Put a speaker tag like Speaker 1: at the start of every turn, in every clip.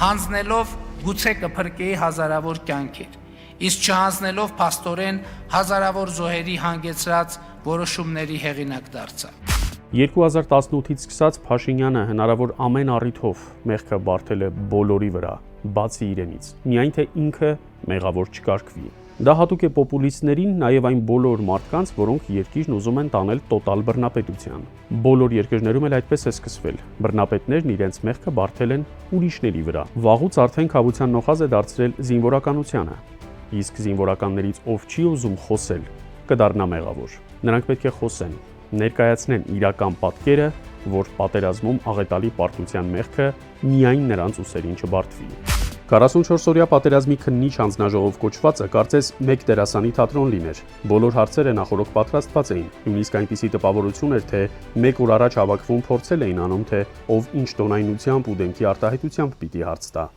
Speaker 1: հանձնելով գուցե կփրկեի հազարավոր կյանքեր, իսկ չհանձնելով փաստորեն հազարավոր զոհերի հանգեցրած որոշումների հեղինակ դարձա։
Speaker 2: 2018-ից սկսած Փաշինյանը հնարավոր ամեն առիթով մեղքը բարթել է բոլորի վրա, բացի իրենից, միայն թե ինքը մեղավոր չկարգվի։ Դա հատուկ է պոպուլիստներին, նաև այն բոլոր մարդկանց, որոնք երկիրն ուզում են տանել տոտալ բռնապետության։ Բոլոր երկրներում էլ այդպես է սկսվել։ Բռնապետներն իրենց մեղքը բարթել են ուրիշների վրա։ Վաղուց արդեն քավության նոխազ է դարձրել զինվորականությանը։ Իսկ զինվորականներից ով չի ուզում խոսել, կդառնա մեղավոր։ Նրանք պետք է խոսեն, ներկայացնեն իրական պատկերը, որ պատերազմում աղետալի պարտության մեղքը միայն նրանց ուսերին չբարթվի։ 44-օրյա պատերազմի քննիչ հանձնաժողով կոչվածը կարծես մեկ դերասանի թատրոն լիներ։ Բոլոր հարցերը նախօրոք պատրաստված էին, նույնիսկ այնպիսի տպավորություն էր, թե մեկ օր առաջ հավաքվում փորձել էին անում, թե ով ինչ տոնայնությամբ ու դեմքի արտահայտությամբ պիտի հարց տա։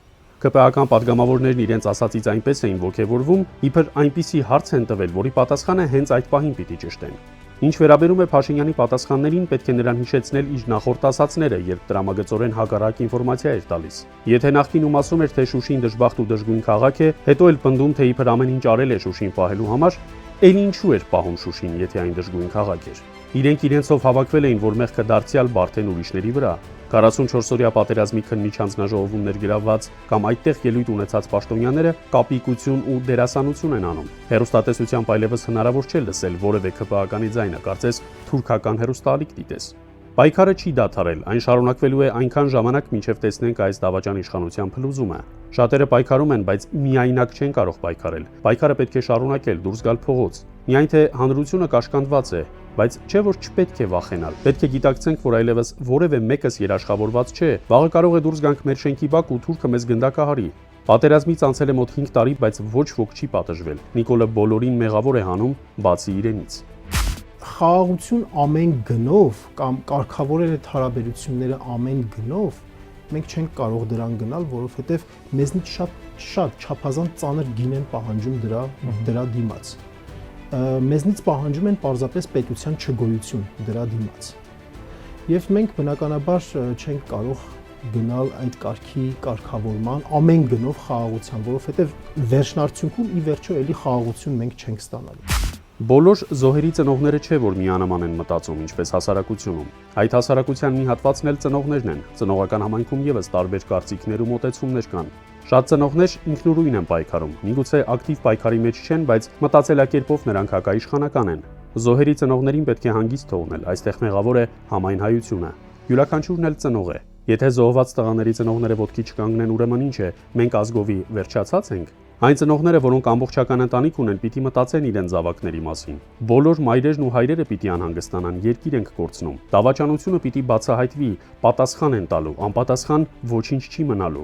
Speaker 2: ԿՊԱ-ական падգամավորներն իրենց ասածից այնպես էին ոգևորվում, իբր այնպիսի հարց են տվել, որի պատասխանը հենց այդ պահին պիտի ճշտեն։ Ինչ վերաբերում է Փաշինյանի պատասխաններին, պետք է նրան հիշեցնել իր նախորդ ասածները, երբ տրամագծորեն հակառակ ինֆորմացիա էր տալիս։ Եթե նախկինում ասում էր, թե Շուշին դժբախտ ու դժգույն քաղաք է, հետո էլ պնդում, թե իբր ամեն ինչ արել է Շուշին պահելու համար, էլ ինչու էր պահում Շուշին, եթե այն դժգույն քաղաք էր։ Իրենք իրենցով հավաքվել էին, որ մեղքը դարձյալ բարթեն ուրիշների վրա։ 44-օրյա պատերազմի քննիչ հանձնաժողովում ներգրավված կամ այդտեղ ելույթ ունեցած պաշտոնյաները կապիկություն ու դերասանություն են անում։ Հեռուստատեսությամբ այլևս հնարավոր չէ լսել որևէ ԿՊԱ-կանի ձայնը, կարծես թուրքական հեռուստաալիք դիտես։ Պայքարը չի դադարել, այն շարունակվելու է այնքան ժամանակ, մինչև տեսնենք այս դավաճան իշխանության փլուզումը։ Շատերը պայքարում են, բայց միայնակ չեն կարող պայքարել։ Պայքարը պետք է շարունակել, դուրս գալ փողոց։ Միայն թե հանրությունը կաշկանդված է, բայց չէ որ չպետք է վախենալ։ Պետք է գիտակցենք, որ այլևս որևէ մեկս երաշխավորված չէ։ Վաղը կարող է դուրս գանք մեր շենքի բակ ու թուրքը մեզ գնդակահարի։ Պատերազմից անցել է մոտ 5 տարի, բայց ոչ ոք չի պատժվել։ Նիկոլը բոլորին մեղավոր է հանում, բացի իրենից։
Speaker 3: Խաղաղություն ամեն գնով կամ կարգավորել այդ հարաբերությունները ամեն գնով մենք չենք կարող դրան գնալ, որովհետև մեզնից շատ չափազանց ծանր գին են պահանջում դրա դիմաց։ Մեզնից պահանջում են պարզապես պետության չգոյություն դրա դիմաց։ Եվ մենք բնականաբար չենք կարող գնալ այդ կարգի կարգավորման ամեն գնով խաղաղության, որովհետև վերջնարդյունքում ի վերջո էլի խաղաղություն մենք չենք ստանալու։
Speaker 2: Բոլոր զոհերի ծնողները չէ, որ միանման են մտածում, ինչպես հասարակությունում։ Այդ հասարակության մի հատվածն էլ ծնողներն են։ Ծնողական համայնքում եւս տարբեր կարծիքներ ու մոտեցումներ կան։ Շատ ծնողներ ինքնուրույն են պայքարում, միգուցե ակտիվ պայքարի մեջ չեն, բայց մտածելակերպով նրանք հակաիշխանական են։ Զոհերի ծնողներին պետք է հանգիստ թողնել, այստեղ մեղավոր է համայն հայությունը։ Յուրաքանչյուրն էլ ծնող է։ Եթե զոհված տղաների ծնողները ոտքի չկանգնեն, ուրեմն ինչ է, մենք ազգովի վերջացած ենք։ Այն ծնողները, որոնք ամբողջական ընտանիք ունեն, պիտի մտածեն իրենց զավակների մասին։ Բոլոր մայրերն ու հայրերը պիտի անհանգստանան, երկիր ենք կորցնում։ Դավաճանությունը պիտի բացահայտվի, պատասխան են տալու, անպատասխան ոչինչ չի մնալու։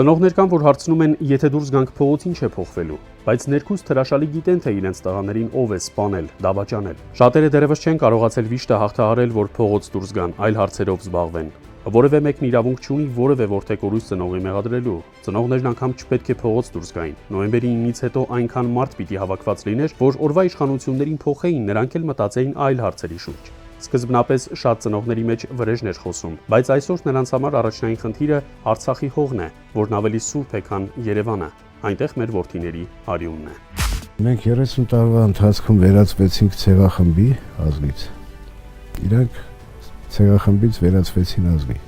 Speaker 2: Ծնողներ կան, որ հարցնում են, եթե դուրս գանք փողոց ինչ է փոխվելու, բայց ներքուստ հրաշալի գիտեն, թե իրենց տղաներին ով է սպանել, դավաճանել։ Շատերը դեռևս չեն կարողացել վիշտը հաղթահարել, որ փողոց դուրս գան, այլ հարցերով զբաղվեն։ Որևէ մեկն իրավունք չունի որևէ որդեկորույս ծնողի մեղադրելու։ Ծնողներն անգամ չպետք է փողոց դուրս գային։ Նոյեմբերի 9-ից հետո այնքան մարդ պիտի հավաքված լիներ, որ օրվա իշխանություններին փոխեին, նրանք էլ մտածեին այլ հարցերի շուրջ։ Սկզբնապես շատ ծնողների մեջ վրեժն էր խոսում, բայց այսօր նրանց համար առաջնային խնդիրը Արցախի հողն է, որն ավելի սուրբ է, քան Երևանը։ Այնտեղ մեր որդիների արյունն է։
Speaker 4: Մենք 30 տարվա ընթացքում վերածվեցինք ցեղախմբի ազգից։ Իրանք ցեղախմբից վերածվեցին ազգի։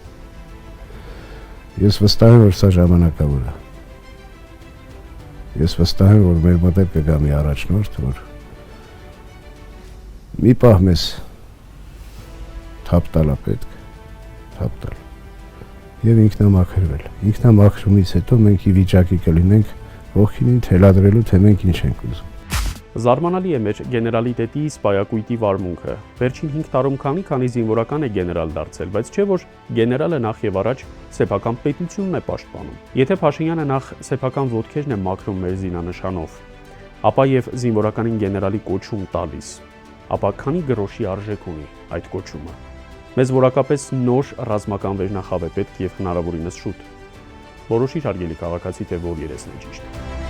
Speaker 4: Ես վստահ եմ, որ սա ժամանակավոր է։ Ես վստահ եմ, որ մեր մոտ կգա մի առաջնորդ, որ մի պահ մեզ թափ տալա պետք, թափ տալ։ Եվ ինքնամաքրվել։ Ինքնամաքրումից հետո մենք ի վիճակի կլինենք ողքինին թելադրելու, թե մենք ինչ ենք ուզում։
Speaker 2: Զարմանալի է մեր գեներալիտետի սպայակույտի վարմունքը։ Վերջին 5 տարում քանի զինվորական է գեներալ դարձել, բայց չէ որ գեներալը նախ եւ առաջ սեփական պետությունն է պաշտպանում։ Եթե Փաշինյանը նախ սեփական ոտքերն է մաքրում մեր զինանշանով, ապա եւ զինվորականին գեներալի կոչում տալիս, ապա քանի գրոշի արժեք ունի այդ կոչումը։ Մեզ որակապես նոր ռազմական վերնախավ է պետք եւ հնարավորինս շուտ։ Որոշիր հարգելի քաղաքացի, թե որ երեսն է ճիշտ։